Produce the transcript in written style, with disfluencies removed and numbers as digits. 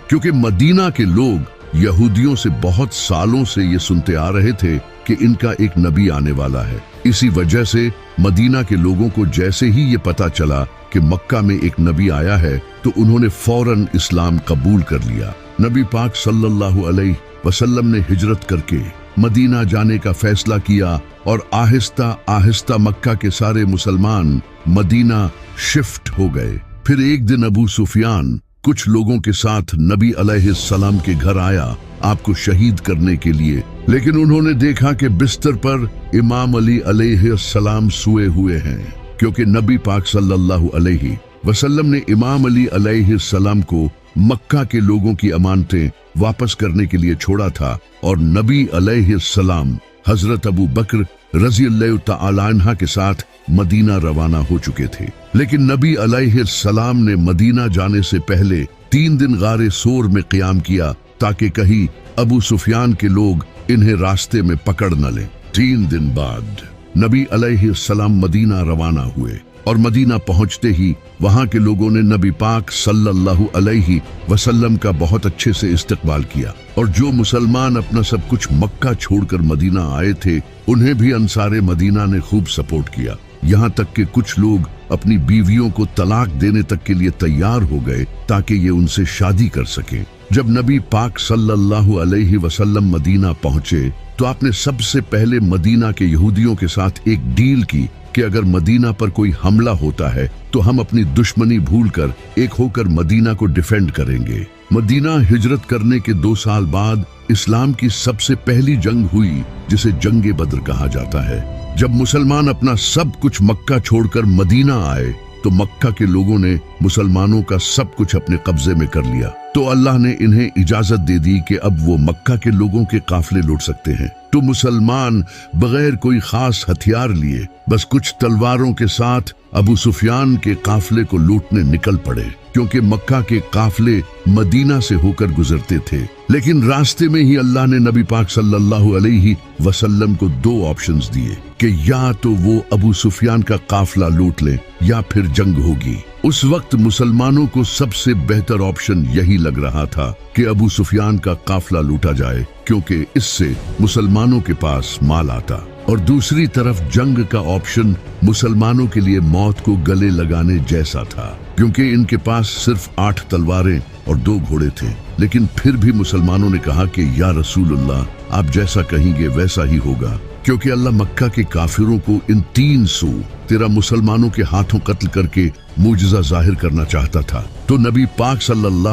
क्योंकि मदीना के लोग यहूदियों से बहुत सालों से ये सुनते आ रहे थे कि इनका एक नबी आने वाला है। इसी वजह से मदीना के लोगों को जैसे ही ये पता चला कि मक्का में एक नबी आया है तो उन्होंने फौरन इस्लाम कबूल कर लिया। नबी पाक सल्लल्लाहु अलैहि वसल्लम ने हिजरत करके मदीना जाने का फैसला किया और आहिस्ता आहिस्ता मक्का के सारे मुसलमान मदीना शिफ्ट हो गए। फिर एक दिन अबू सुफियान कुछ लोगों के साथ नबी अलैहिस्सलाम के घर आया आपको शहीद करने के लिए, लेकिन उन्होंने देखा कि बिस्तर पर इमाम अली अलैहिस्सलाम सोए हुए हैं, क्योंकि नबी पाक सल्लल्लाहु अलैहि वसल्लम ने इमाम अली अलैहिस्सलाम को मक्का के लोगों की अमानतें वापस करने के लिए छोड़ा था और नबी अलैहिस्सलाम हजरत अबू बकर रज़ियल्लाहु तआला अन्हा के साथ मदीना रवाना हो चुके थे। लेकिन नबी अलैहिस्सलाम ने मदीना जाने से पहले 3 दिन गारे सोर में क़याम किया ताकि कहीं अबू सुफियान के लोग इन्हें रास्ते में पकड़ न लें। 3 दिन बाद नबी अलैहिस्सलाम मदीना रवाना हुए और मदीना पहुंचते ही वहां के लोगों ने नबी पाक सल्लल्लाहु अलैहि वसल्लम का बहुत अच्छे से इस्तकबाल किया और जो मुसलमान अपना सब कुछ मक्का छोड़कर मदीना आए थे उन्हें भी अंसारे मदीना ने खूब सपोर्ट किया। यहाँ तक कि कुछ लोग अपनी बीवियों को तलाक देने तक के लिए तैयार हो गए ताकि ये उनसे शादी कर सकें। जब नबी पाक सल्लल्लाहु अलैहि वसल्लम मदीना पहुंचे तो आपने सबसे पहले मदीना के यहूदियों के साथ एक डील की कि अगर मदीना पर कोई हमला होता है तो हम अपनी दुश्मनी भूलकर एक होकर मदीना को डिफेंड करेंगे। मदीना हिजरत करने के 2 साल बाद इस्लाम की सबसे पहली जंग हुई जिसे जंगे बद्र कहा जाता है। जब मुसलमान अपना सब कुछ मक्का छोड़कर मदीना आए तो मक्का के लोगों ने मुसलमानों का सब कुछ अपने कब्जे में कर लिया, तो अल्लाह ने इन्हें इजाजत दे दी कि अब वो मक्का के लोगों के काफिले लूट सकते हैं। तो मुसलमान बगैर कोई खास हथियार लिए बस कुछ तलवारों के साथ अबू सुफियान के काफिले को लूटने निकल पड़े, क्योंकि मक्का के काफिले मदीना से होकर गुजरते थे। लेकिन रास्ते में ही अल्लाह ने नबी पाक सल्लल्लाहु अलैहि वसल्लम को 2 ऑप्शंस दिए कि या तो वो अबू सुफियान का काफिला लूट ले या फिर जंग होगी। उस वक्त मुसलमानों को सबसे बेहतर ऑप्शन यही लग रहा था कि अबू सुफियान का काफिला लूटा जाए, क्योंकि इससे मुसलमानों के पास माल आता, और दूसरी तरफ जंग का ऑप्शन मुसलमानों के लिए मौत को गले लगाने जैसा था, क्योंकि इनके पास सिर्फ 8 तलवारें और 2 घोड़े थे। लेकिन फिर भी मुसलमानों ने कहा कि या रसूलुल्लाह आप जैसा कहेंगे वैसा ही होगा, क्योंकि अल्लाह मक्का के काफिरों को इन 300 तेरा मुसलमानों के हाथों कत्ल करके मुजज़ा जाहिर करना चाहता था। तो नबी पाक सल्लल्लाहु